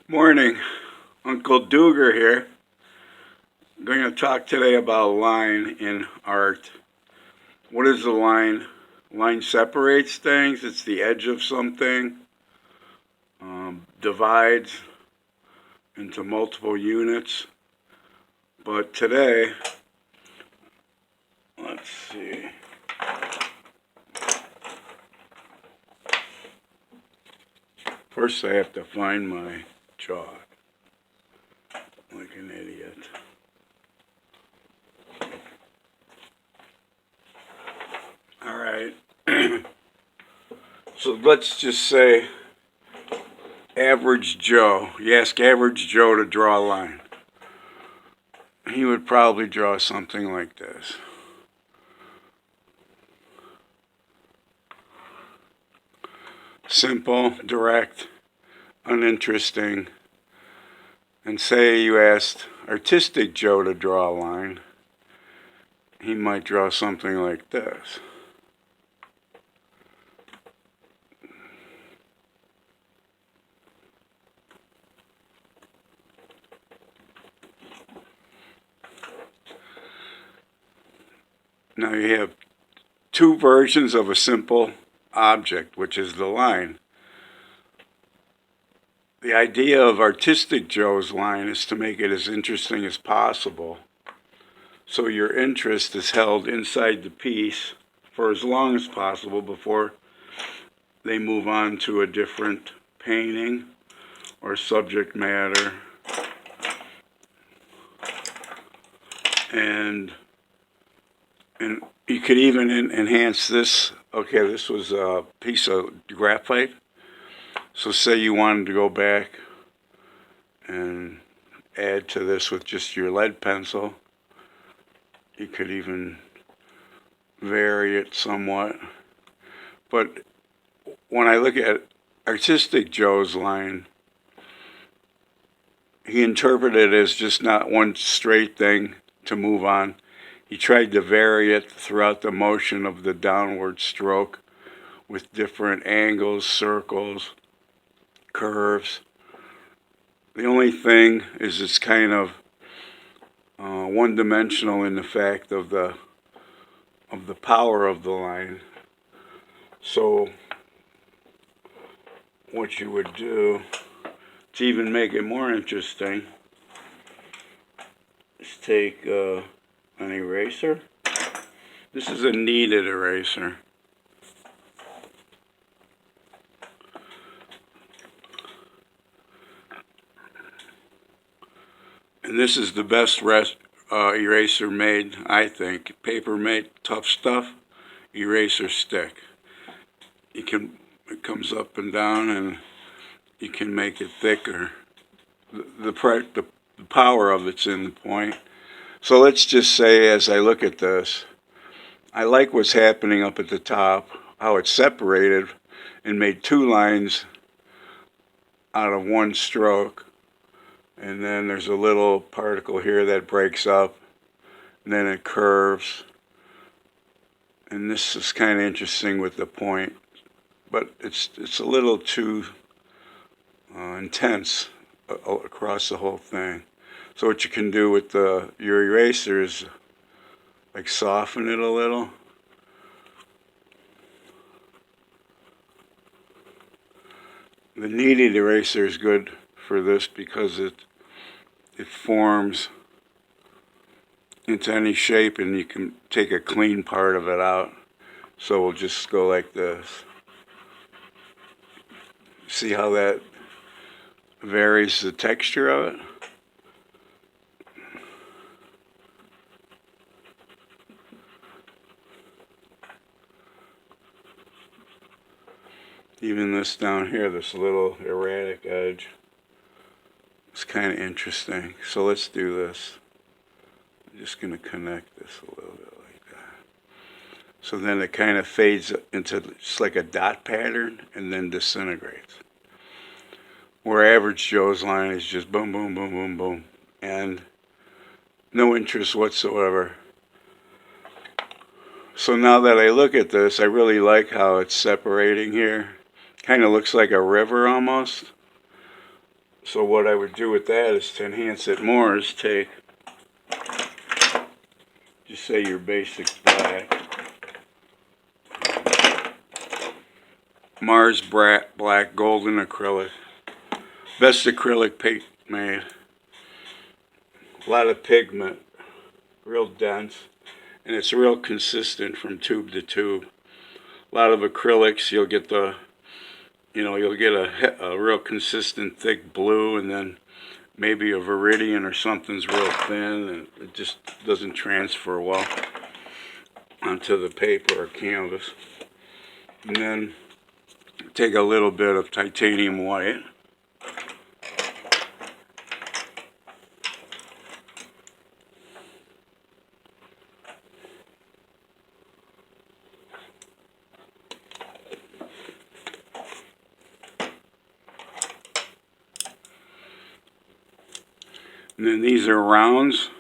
Morning, Uncle Dooger here. I'm going to talk today about line in art. What is the line? Line separates things, it's the edge of something, divides into multiple units. But today, let's see. First, I have to find my chalk, like an idiot. All right. So let's just say average Joe. You ask average Joe to draw a line. He would probably draw something like this. Simple, direct, uninteresting. And say you asked artistic Joe to draw a line, he might draw something like this. Now you have two versions of a simple object, which is the line. The idea of artistic Joe's line is to make it as interesting as possible. So your interest is held inside the piece for as long as possible before they move on to a different painting or subject matter. And you could even enhance this. Okay, this was a piece of graphite. So say you wanted to go back and add to this with just your lead pencil. You could even vary it somewhat. But when I look at artistic Joe's line, he interpreted it as just not one straight thing to move on. He tried to vary it throughout the motion of the downward stroke with different angles, circles, curves. The only thing is it's kind of one-dimensional in the fact of the power of the line. So what you would do to even make it more interesting is take an eraser. This is a kneaded eraser. And this is the best eraser made, I think. Paper made, tough stuff, eraser stick. It comes up and down, and you can make it thicker. The power of it's in the point. So let's just say, as I look at this, I like what's happening up at the top, how it's separated and made two lines out of one stroke. And then there's a little particle here that breaks up, and then it curves. And this is kind of interesting with the point, but it's a little too intense across the whole thing. So what you can do with your eraser is like soften it a little. The kneaded eraser is good for this because it forms into any shape, and you can take a clean part of it out. So we'll just go like this. See how that varies the texture of it? Even this down here, this little erratic edge, it's kind of interesting. So let's do this. I'm just going to connect this a little bit like that. So then it kind of fades into just like a dot pattern and then disintegrates. Where average Joe's line is just boom, boom, boom, boom, boom, and no interest whatsoever. So now that I look at this, I really like how it's separating here. Kind of looks like a river almost. So what I would do with that is to enhance it more is take, just say your basic black, Mars Black Golden Acrylic, best acrylic paint made, a lot of pigment, real dense, and it's real consistent from tube to tube. A lot of acrylics, you'll get the, you'll get a real consistent thick blue, and then maybe a Viridian or something's real thin, and it just doesn't transfer well onto the paper or canvas. And then take a little bit of titanium white. And then these are rounds.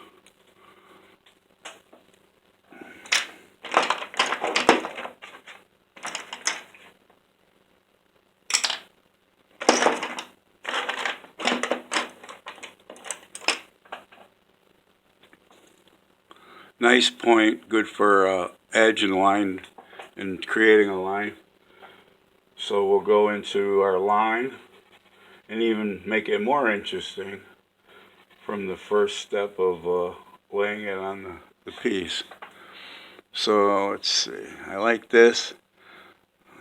Nice point, good for edge and line and creating a line. So we'll go into our line and even make it more interesting from the first step of laying it on the piece. So let's see, I like this.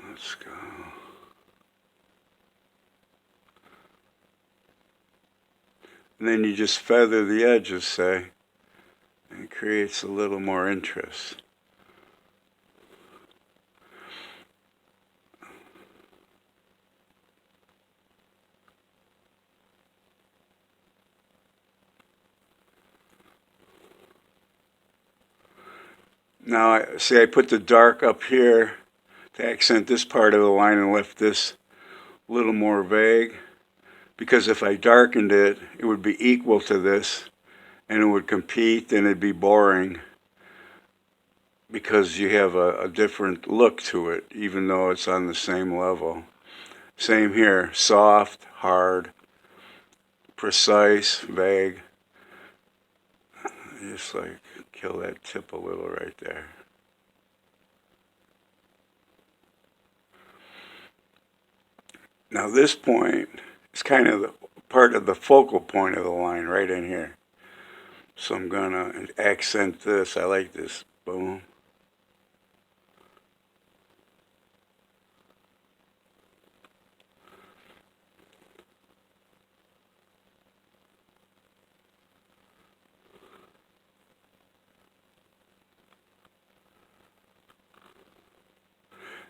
Let's go. And then you just feather the edges, say, and it creates a little more interest. Now, I put the dark up here to accent this part of the line and left this a little more vague, because if I darkened it, it would be equal to this, and it would compete, and it'd be boring, because you have a different look to it, even though it's on the same level. Same here, soft, hard, precise, vague. Just like kill that tip a little right there. Now this point is kind of part of the focal point of the line right in here. So I'm gonna accent this. I like this. Boom.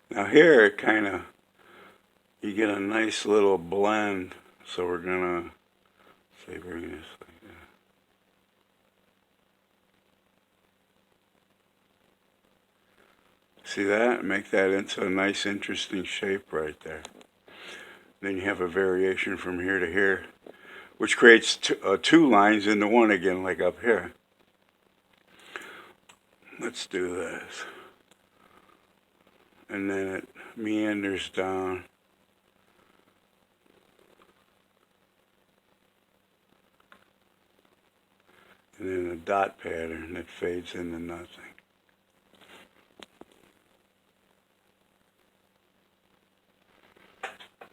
Now here it kind of, you get a nice little blend. So we're gonna, say, bring this like that. See that? Make that into a nice interesting shape right there. Then you have a variation from here to here, which creates two lines into one again, like up here. Let's do this. And then it meanders down. And then a dot pattern that fades into nothing.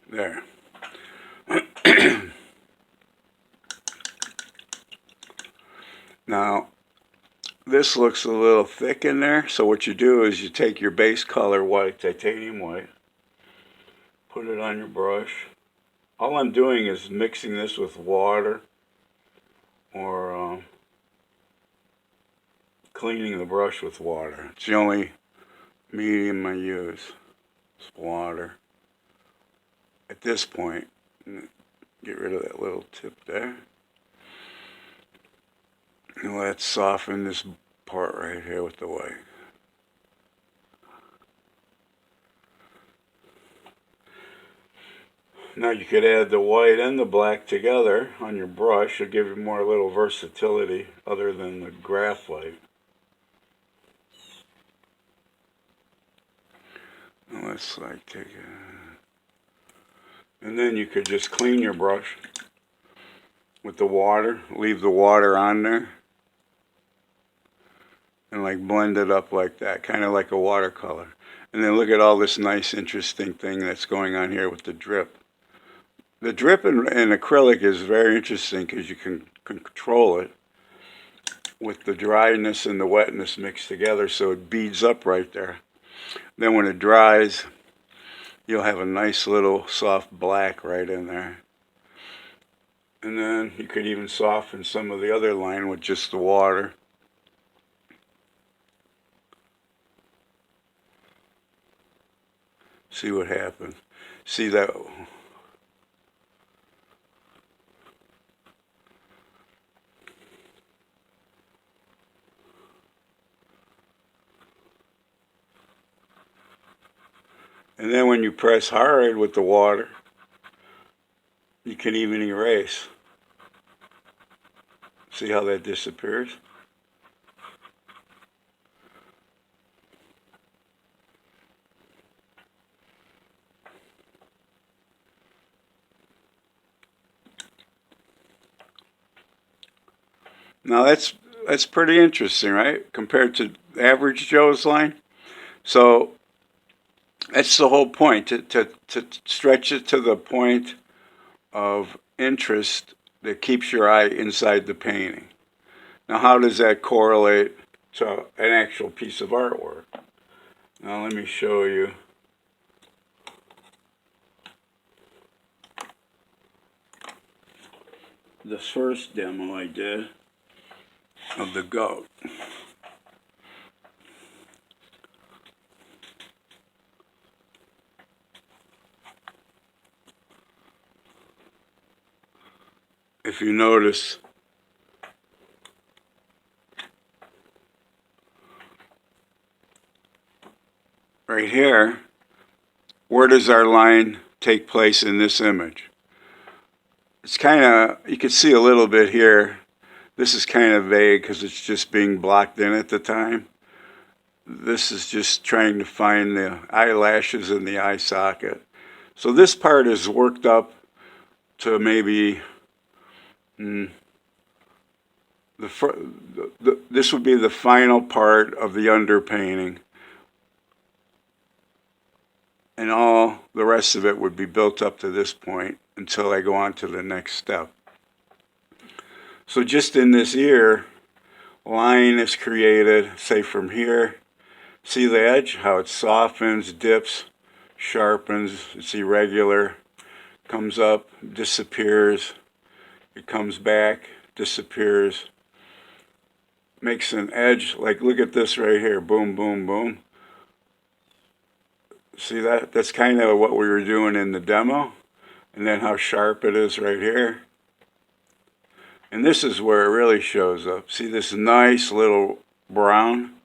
There. Now, this looks a little thick in there, so what you do is you take your base color white, titanium white, put it on your brush. All I'm doing is mixing this with water or cleaning the brush with water. It's the only medium I use. It's water. At this point, get rid of that little tip there. And let's soften this part right here with the white. Now you could add the white and the black together on your brush. It'll give you more little versatility other than the graphite. And let's like take it. And then you could just clean your brush with the water, leave the water on there, and like blend it up like that, kind of like a watercolor. And then look at all this nice, interesting thing that's going on here with the drip. The drip in acrylic is very interesting because you can control it with the dryness and the wetness mixed together, so it beads up right there. Then when it dries, you'll have a nice little soft black right in there. And then you could even soften some of the other line with just the water. See what happens. See that? And then when you press hard with the water, you can even erase. See how that disappears? Now that's pretty interesting, right? Compared to average Joe's line. So that's the whole point, to stretch it to the point of interest that keeps your eye inside the painting. Now, how does that correlate to an actual piece of artwork? Now, let me show you. This first demo I did of the goat. If you notice, right here, where does our line take place in this image? It's kind of, you can see a little bit here. This is kind of vague because it's just being blocked in at the time. This is just trying to find the eyelashes in the eye socket. So this part is worked up to maybe this would be the final part of the underpainting, and all the rest of it would be built up to this point until I go on to the next step. So just in this ear, line is created, say from here. See the edge, how it softens, dips, sharpens, it's irregular, comes up, disappears, it comes back, disappears, makes an edge, like look at this right here, boom, boom, boom. See that? That's kind of what we were doing in the demo. And then how sharp it is right here. And this is where it really shows up. See this nice little brown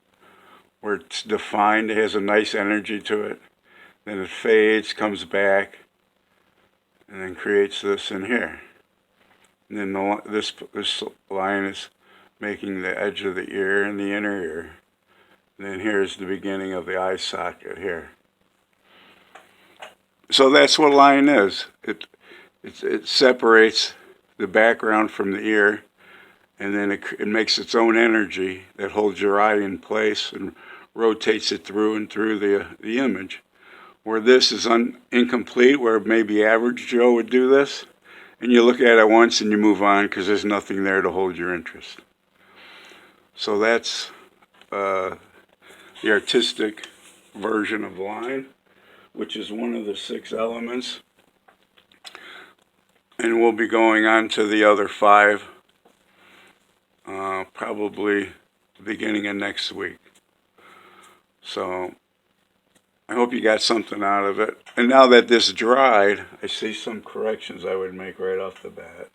where it's defined, it has a nice energy to it. Then it fades, comes back, and then creates this in here. And then this line is making the edge of the ear and the inner ear. And then here's the beginning of the eye socket here. So that's what line is. It separates the background from the ear, and then it makes its own energy that holds your eye in place and rotates it through and through the image. Where this is incomplete, where maybe average Joe would do this, and you look at it once and you move on because there's nothing there to hold your interest. So that's the artistic version of line, which is one of the 6 elements. And we'll be going on to the other 5 probably the beginning of next week. So I hope you got something out of it. And now that this dried, I see some corrections I would make right off the bat.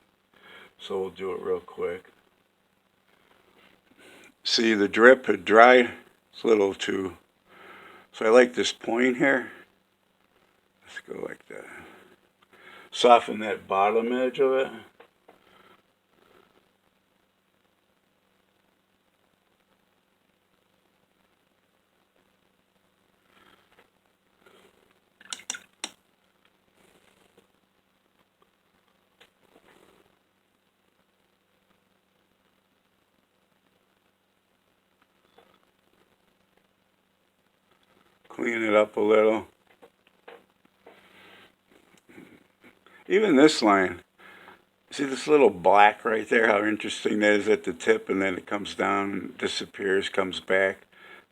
So we'll do it real quick. See, the drip had dried. It's a little too... So I like this point here. Let's go like that. Soften that bottom edge of it. Clean it up a little. Even this line, see this little black right there, how interesting that is at the tip, and then it comes down, disappears, comes back.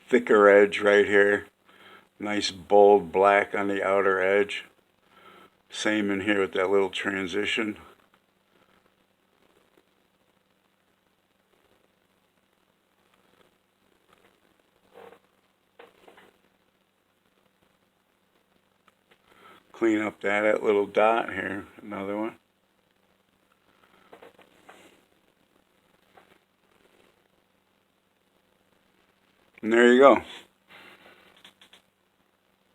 Thicker edge right here. Nice bold black on the outer edge. Same in here with that little transition. Clean up that little dot here, another one. And there you go.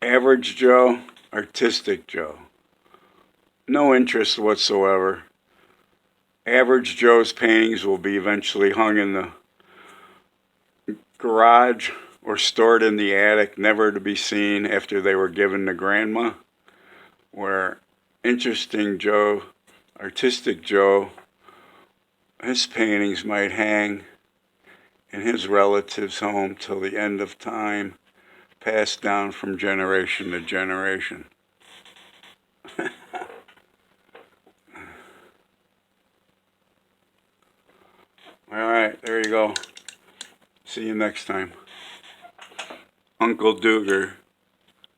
Average Joe, artistic Joe. No interest whatsoever. Average Joe's paintings will be eventually hung in the garage or stored in the attic, never to be seen after they were given to grandma. Where interesting Joe, artistic Joe, his paintings might hang in his relative's home till the end of time, passed down from generation to generation. Alright, there you go. See you next time. Uncle Dooger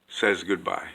says goodbye.